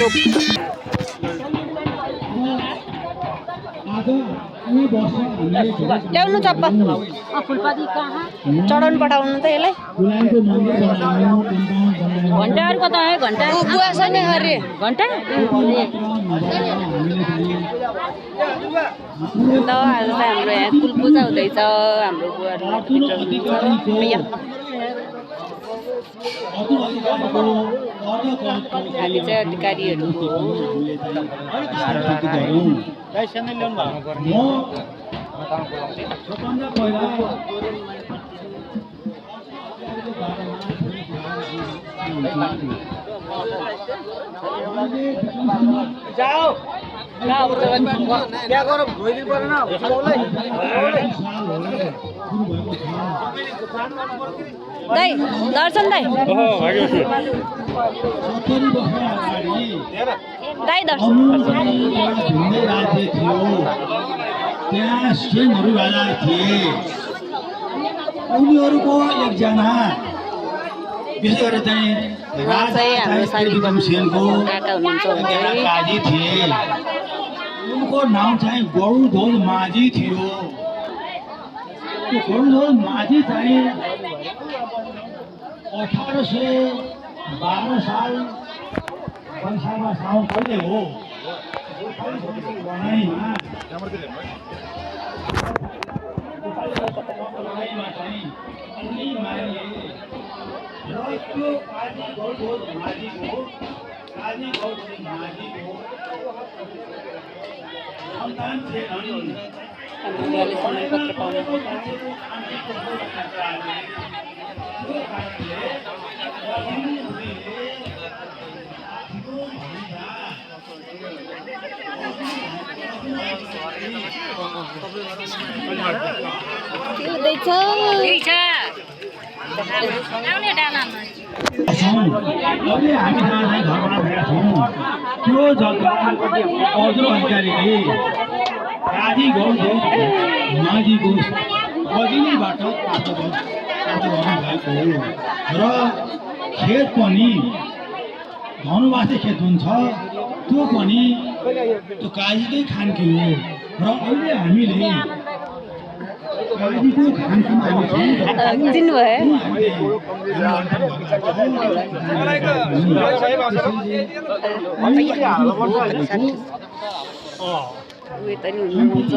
चोक ल्याउनु चप्पल चढाउनु पठाउनु त यसलाई घन्टाहरु कता है घन्टा बुवा छ नि अरे घन्टा त आज त हाम्रो यहाँ कुल पूजा हुँदैछ हाम्रो बुवाहरु हामी चाहिँ अधिकारीहरूको जाओ क्या करो भोलि परेन दाइ दर्शन दाइ दाइ दर्शन त्यहाँ सेनहरू राजा थिए उनीहरूको एकजना विशेष गरेर चाहिँ सेनको काजी थिए उनको नाम चाहिँ गरुडध्वज माझी थियो त्यो गरुडध्वज माझी चाहिँ 1812 साल वैशाखमा साउन कहिले हो पत्र पाउनु त्यो जग्गा अझ अधिकारीले काजी गौरव माझीको बदिनीबाट प्राप्त गर्नुभएको र खेत पनि धनुवासे खेत हुन्छ त्यो पनि त्यो काजीकै खानकी हो र अहिले हामीले काजीको खानकी चिन्नु भयो उयो त नि हुनुहुन्छ